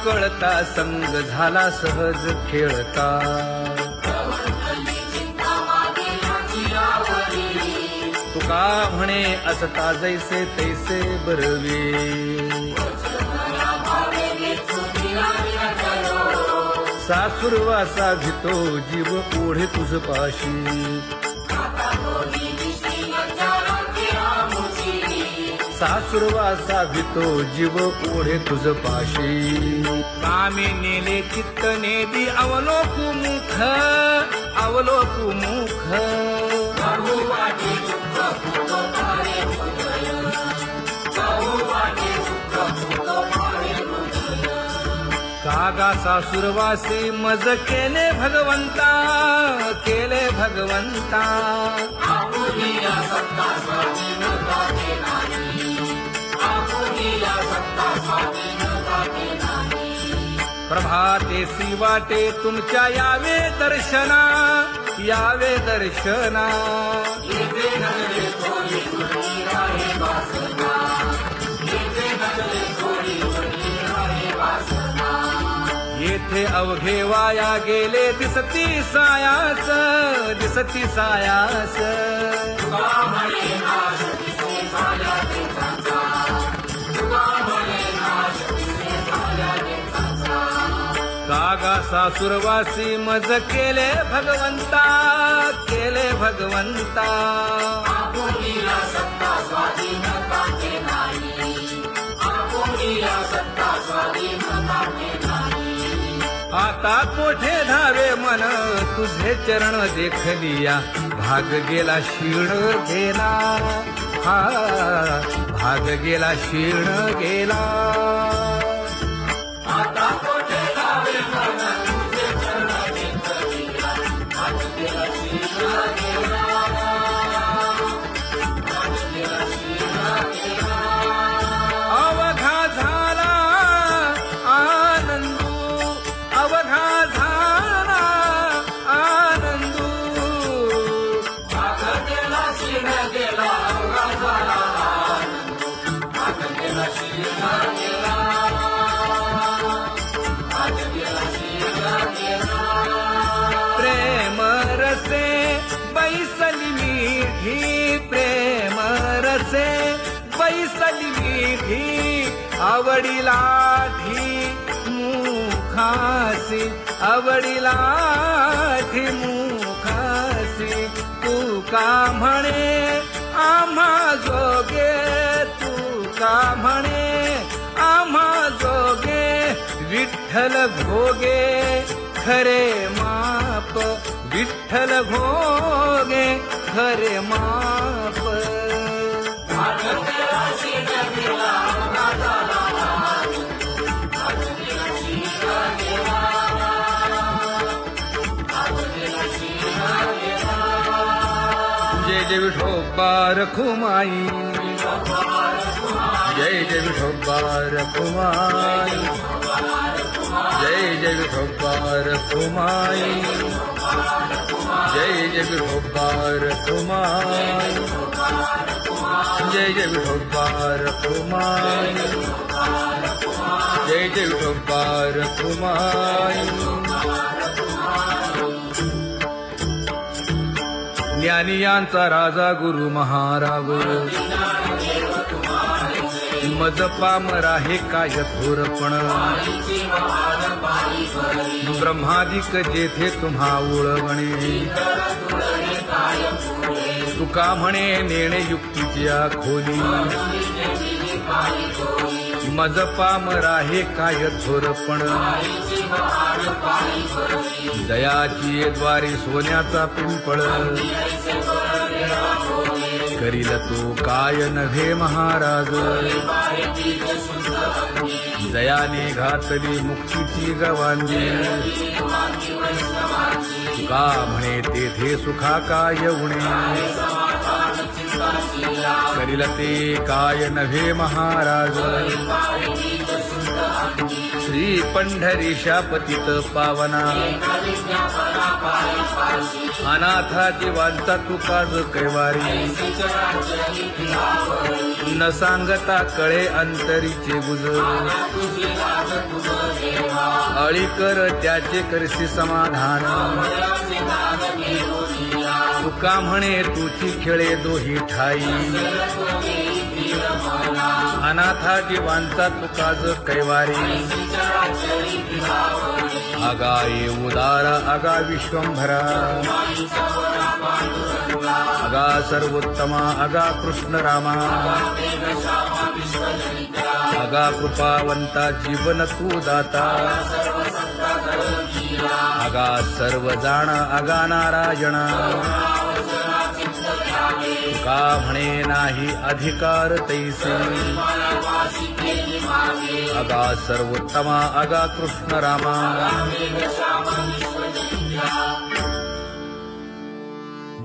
कळता संग झाला सहज खेळता. तुका म्हणे असता जैसे तैसे बरवे. सासुरवासा भितो जीव ओढे तुझ पाशी. सासुरवासा भितो जीव ओढे तुझ पाशी. कामे नेले चित्त नेदी अवलोकु मुख अवलोकु मुख. कागा सासुरवासे मज केले भगवंता केले भगवंता. प्रभातेसी वाटे तुमच्या यावे दर्शना यावे दर्शना. येथे अवघे वाया गेले दिसती सायास दिसती सायास. कागा सासुरवासी मज केले भगवंता केले भगवंता. आता कोठे धावे मन तुझे चरण देखलिया. भाग गेला क्षीण गेला हा भाग गेला क्षीण गेला. आता कोठे धावे मन तुझे चरण देखलिया. भाग गेला क्षीण गेला भाग गेला क्षीण गेला. अवघा झाला आनंदू अवघा झाला आनंदू. भाग गेला क्षीण गेला अवघा झाला आनंदू. भाग गेला क्षीण गेला भाग गेला क्षीण गेला. प्रेम रसे बैसली मीठी प्रेम रसे बैसली मीठी. आवडीला मुखासी आवडीला मुखासी. तू का म्हणे आम्हा जोगे तू का म्हणे आम्हा जोगे. विठ्ठल भोगे खरे माप विठ्ठल भोगे खरे माप. जय जय विठोबा रखुमाई जय जय विठोबा रखुमाई. जय जय विठोबा रखुमाई जय जय विठोबा रखुमाई. जय जय विठोबा रखुमाई जय जय विठोबा रखुमाई. ज्ञानियांचा राजा गुरु महाराज. मज पामरा हे काय थोरपण. ब्रह्मादिक जेथे तुम्हा उळवणे. तुका म्हणे नेणे युक्तीच्या खोली. मज पामरा हे काय थोरपण. दयाची द्वारी सोन्याचा पिंपळ. करील तो काय नव्हे महाराज. दयाने घातली मुक्तीची गवांगी. तुका म्हणे तेथे सुखा काय उणे. करील ते काय नव्हे महाराज श्री पंढरीशा पतित पावना अनाथा जीवांचा तुका ज कैवारी न सांगता कळे अंतरीचे गुज अळी कर त्याचे करसी समाधान तुका म्हणे तुची खेळे दोही ठाई अनाथा जीवांचा तुका ज कैवारी आगा ये उदार आगा विश्वंभरा आगा सर्वोत्तमा आगा कृष्ण रामा आगा कृपावंता जीवन तू दाता आगा सर्व जाणा आगा नारायणा तुका म्हणे नाही अधिकार तैसे आगा सर्वोत्तमा आगा कृष्ण रामा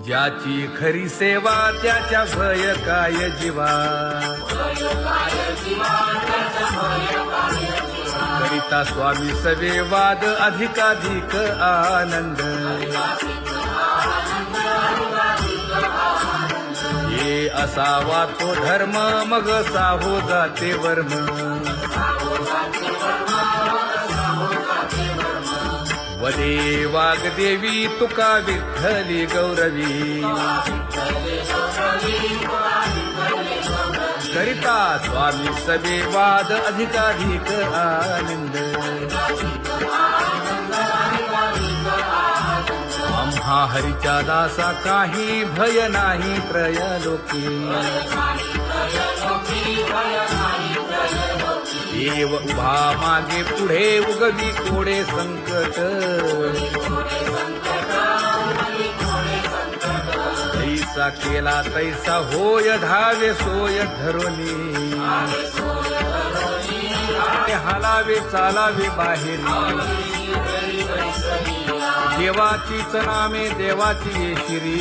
ज्याची खरी सेवा त्याच्या भय काय जीवा करिता स्वामी सवे वाद अधिकाधिक आनंद ये असावा तो धर्म मग साहो जाते वर्म वदे वाग्देवी तुका विठ्ठली गौरवी करिता स्वामी सवे वाद अधिकाधिक आनंद आम्हा हरीच्या दासा काही भय नाही त्रयलोकी देव उभा मागे पुढे उगवी कोडे संकट तैसा केला तैसा होय धावे सोय धरोनी हालावे चालावे बाहेरी देवाचीच नामे देवाची येशिरी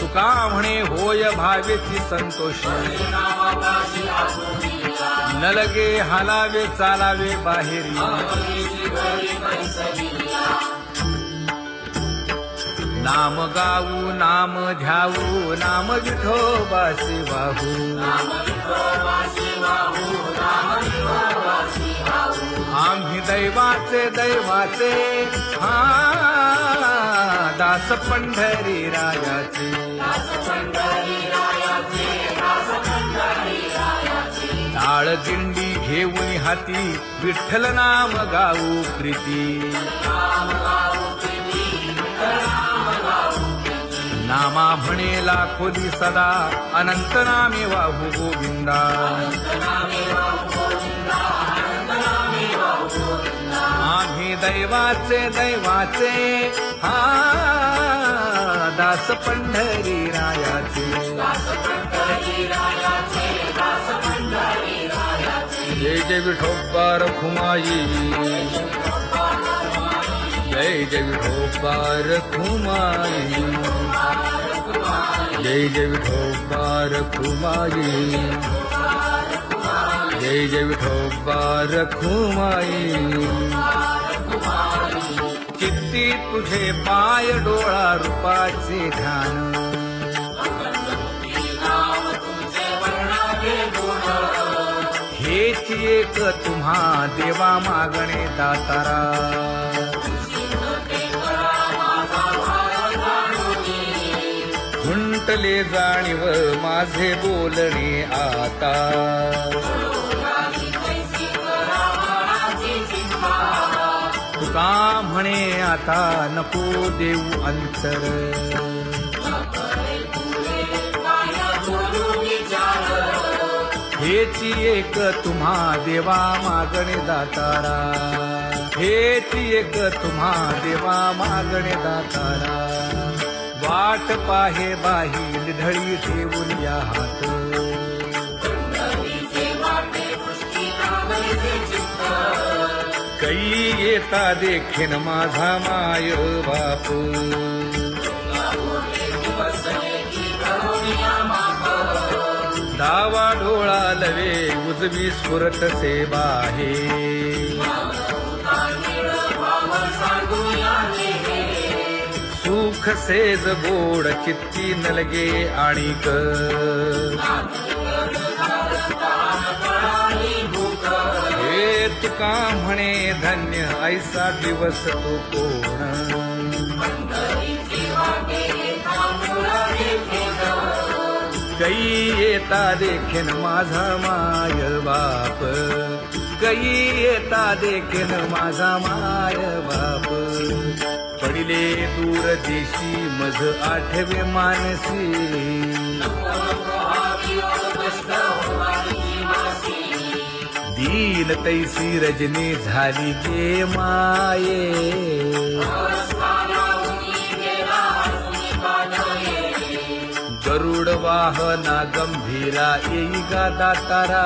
तुका म्हणे होय भावेची संतोषी न लगे हालावे चालावे बाहेरी नाम गाऊ नाम ध्याऊ नाम विठोबासी वाहू आम्ही दैवाचे दैवाचे हा दास पंढरी रायाचे टाळ दिंडी घेऊन हाती विठ्ठल नाम गाऊ प्रीती नामा म्हणेला खोली सदा अनंत नामे वाहू गोविंदा आम्ही दैवाचे दैवाचे हा दास पंढरी रायाचे जय जय विठोबा रखुमाई जय जय विठोबा रखुमाई जय जय विठोबा रखुमाई जय जय विठोबा रखुमाई चित्ती तुझे पाय डोळा रूपाचे ध्यान हेच एक तुम्हा देवा मागणे दातारा खुंटले जाणीव माझे बोलणे आता तुका म्हणे आता नको देऊ अंतर हेची एक तुम्हा देवा मागणे दातारा हेची एक तुम्हा देवा मागणे दातारा वाट पाहे बाही ढळी ठेवून या हात कै येता देखीन माझा माय बाप धावा डोळा लवे उजवी स्फुरत सेवा आहे सुख सेज गोड चित्ती नलगे आणिक हे तुका म्हणे धन्य ऐसा दिवस तो कोण गई येता देखीन माझा माय बाप गई येता देखीन माझा माय बाप पडिले दूर देशी मज आठवे मानसी दीन तैसी रजनी झाली गे माये गरुड वाहना गंभीरा येई गा दातारा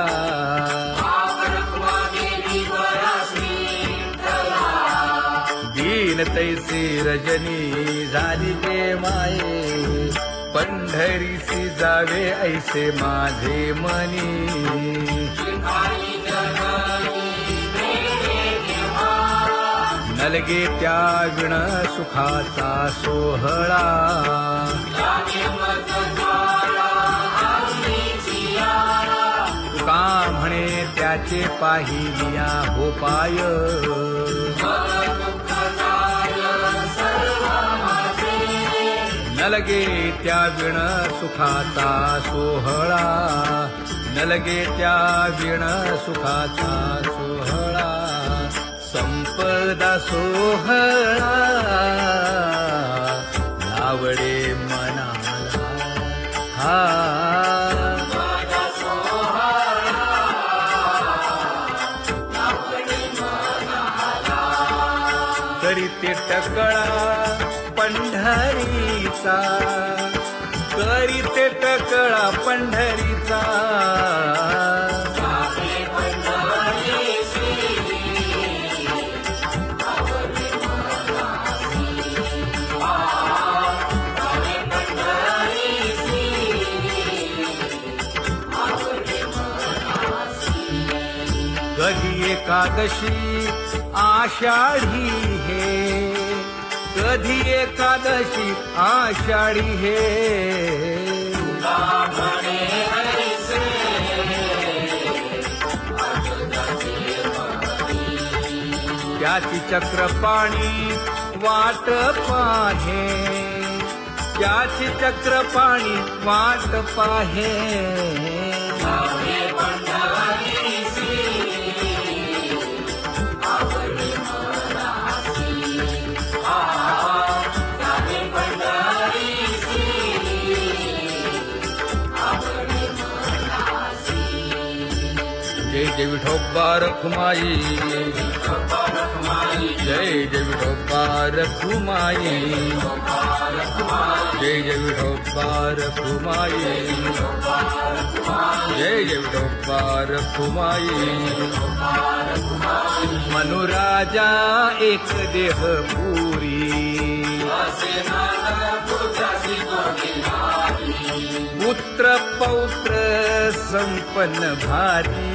दीन तैसी रजनी झाली गे माये पंढरीसी जावे ऐसे माझे मनी नलगे त्या विण सुखाचा सोहळा तुका म्हणे त्याचे पाहिलिया हो पाय नलगे त्या विण सुखाचा सोहळा नलगे त्या विण सुखाचा सोहळा संपदा सोहळा आवडे मनाला हा करीते टकळा पंढरीचा करीते टकळा पंढरीचा कधी एकादशी आषाढी हे कधी एकादशी आषाढी हे त्याची चक्रपाणी वाट पाहे त्याची चक्रपाणी वाट पाहे जय जय विठोबा रखुमाई जय जय विठोबा रखुमाई जय जय विठोबा रखुमाई जय जय विठोबा रखुमाई मनुराजा एक देह पुरी पुत्र पौत्र संपन्न भारी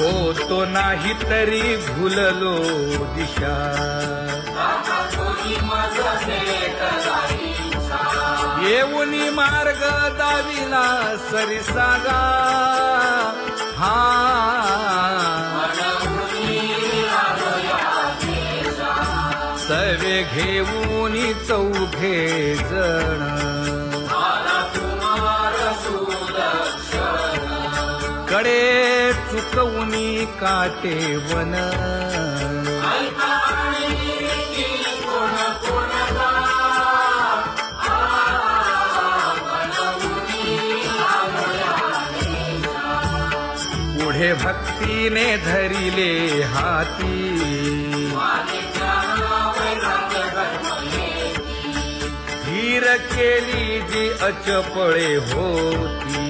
होतो नाही तरी भुललो दिशा येऊनी मार्ग दाविला सरिसागा हा सवे घेऊनी चौघे जण कडे चुकवूनी काटे वन पुढे भक्तीने धरिले हाती धीर केली जी अचपळे होती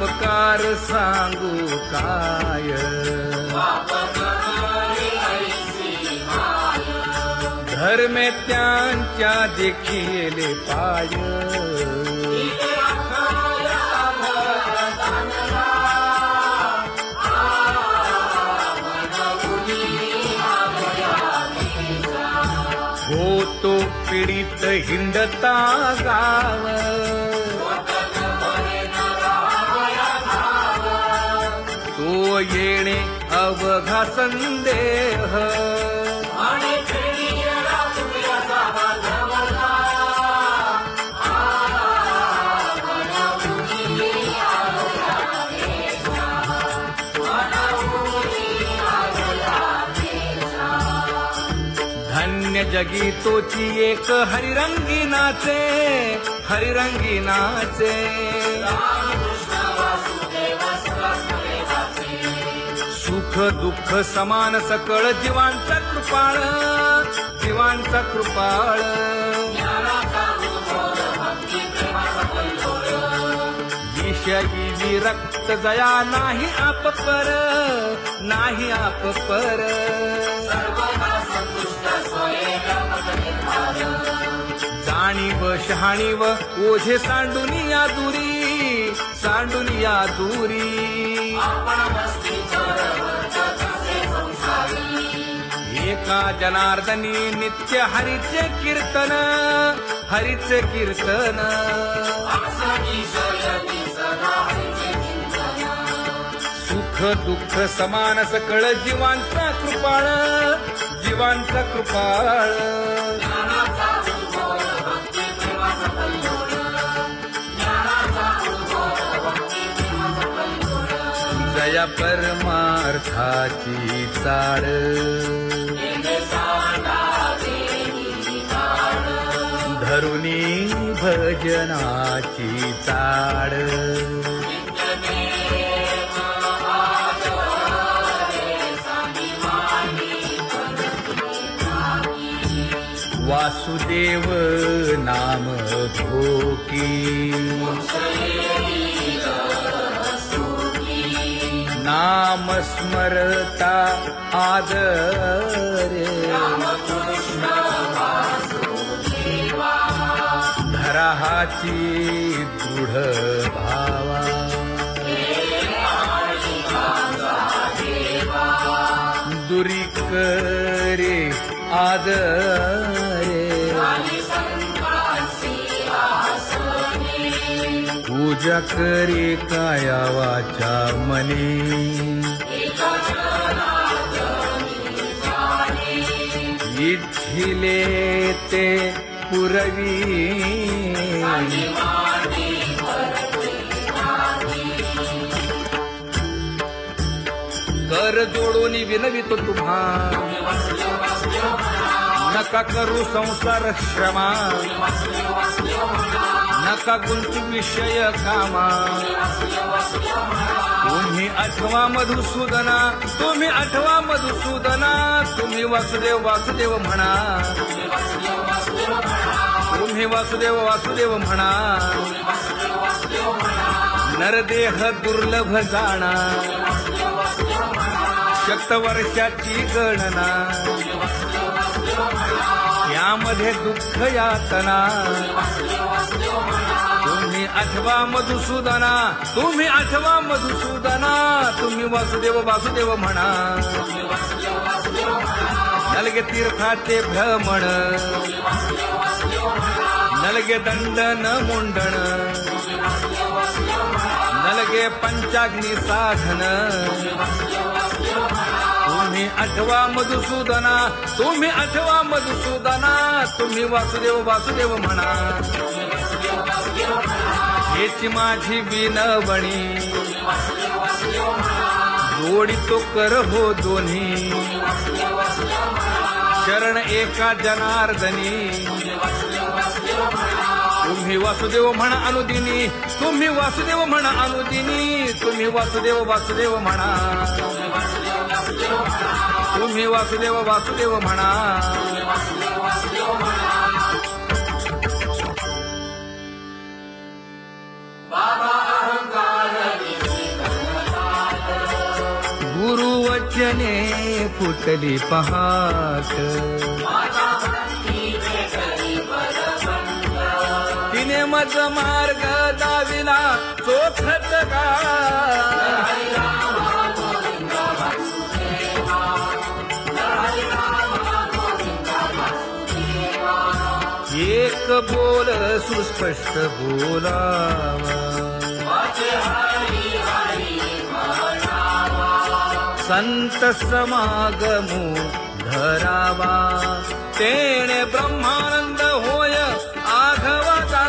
उपकार सांगू काय धर्मेत्यांच्या देखिले पाय होतो पीडित हिंडता गाव तो येणे अवघा संदेह धन्य जगी तोची एक हरिरंगी नाचे हरिरंगी नाचे सुख दुःख समान सकळ जीवांचा कृपाळ जीवांचा कृपाळ विषयी विरक्त जया नाही आप पर नाही आप पर जाणीव शहाणीव ओझे सांडुनिया दूरी एका जनार्दनी नित्य हरीचे कीर्तन सुख दुःख समान सकळ जीवांचा कृपाळ जया परमार्थाची चाळ धरुनी भजनाची चाळ वासुदेव नाम भोकी नाम स्मरता आदरे धराहाची दृढ भावा दुरी करे आदरे पूजा करे काया वाचा मनी इच्छिले ते पुरवी कर जोडून विनवितो तुम्हा नका करू संसार श्रमा नका गुंतू विषय कामा तुम्ही आठवा मधुसूदना तुम्ही वासुदेव म्हणा तुम्ही वासुदेव म्हणा नरदेह दुर्लभ जाणा शतवर्षाची गणना यामध्ये दुःख यातना तुम्ही आठवा मधुसूदना तुम्ही वासुदेव म्हणा नलगे तीर्थाचे भ्रमण नलगे दंडन मुंडण नलगे पंचाग्नी साधन तुम्ही आठवा मधुसूदना तुम्ही वासुदेव म्हणा हेची माझी विनवणी जोडितो कर हो दोन्ही शरण एका जनार्दनी तुम्ही वासुदेव म्हणा अनुदिनी तुम्ही वासुदेव म्हणा तुम्ही वासुदेव म्हणा तुम्ही वासुदेव म्हणा बाबा अहंकार पूजने फुटली पहाट तिने मज मार्ग दाविला चोखत का एक बोल सुस्पष्ट बोलावा संत समागमो धरावा तेणे ब्रह्मानंद होय आघवाचा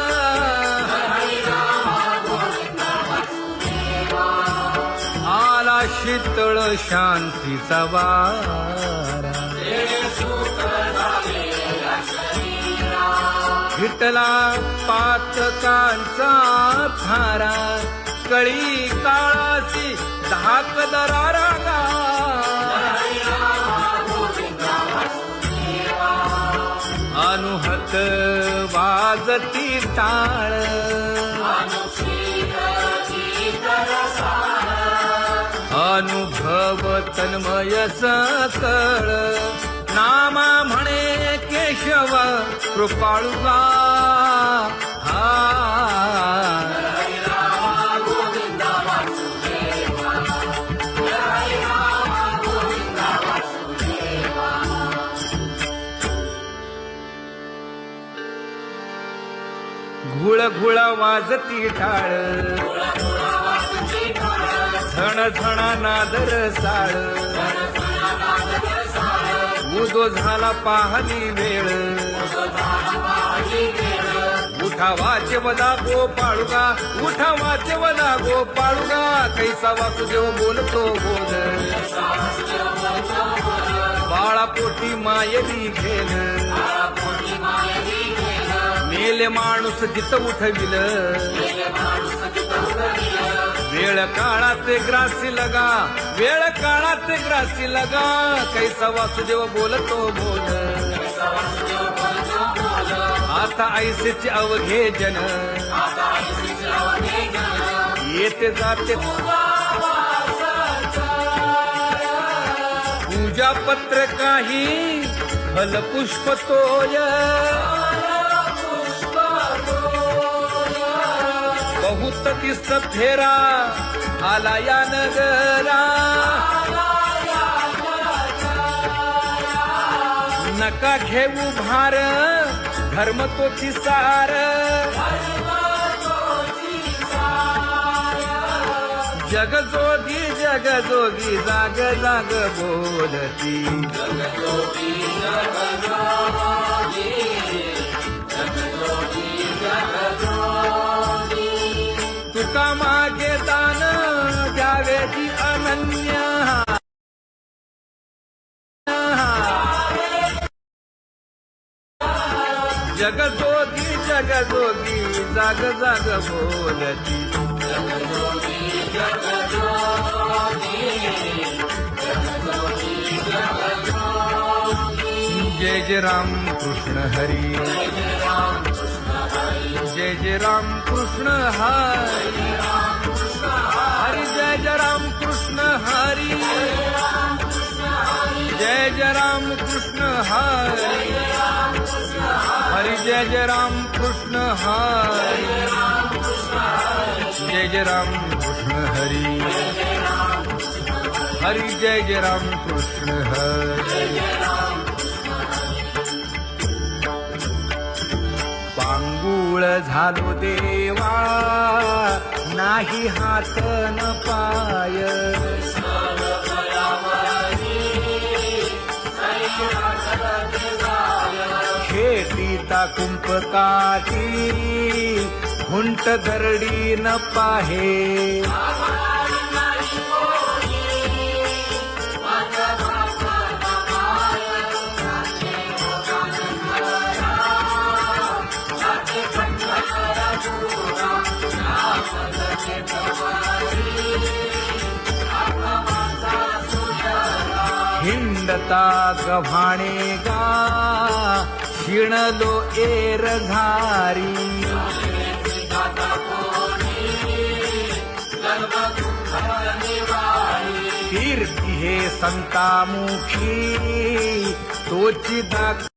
आला शीतळ शांतीचा वारा विठला पातकांचा थारा कळी काळाची धाक दरारा अनुहत वाजती टाळ अनुभव तन्मय सकळ नामा म्हणे केशव कृपाळुगा घुळ घुळ वाजती टाळ झण झणा नादर साळ उदो झाला पाहली वेळ उठा वाचे वदा गोपाळुगा उठा वाचे वदा गोपाळुगा कैसा वासुदेव बोलतो बोल बाळा पोटी मायली घेल मेले माणूस जित उठविल वेळ काळात ग्रासी लगा वेळ काळात ग्रासी लगा कैसा वासुदेव बोलतो बोल आता ऐसेचे अवघे जन येते जाते पूजा पत्र काही फल पुष्प तोय बहुत दिस फेरा आला या नगरा नका घेऊ भार धर्म तोची सार जगजोगी जगजोगी जाग जाग बोलती तुका मागे दान द्यावेची अनन्य जगजोगी जगजोगी जाग जाग बोलती जय जय राम कृष्ण हरी जय जय राम कृष्ण हरी हरी जय जय राम कृष्ण हरी जय जय राम कृष्ण हरी हरी जय जय राम कृष्ण हरी जय जय राम कृष्ण हरी हरी जय जय राम कृष्ण हरी पांगुळ झालो देवा नाही हात न पाय शेतीता कुंपकाठी हुंट दरडी न पाहे हिंडता गव्हाणे गा शिणलो एर घारी कीर्ती हे संतामुखी तोची दाख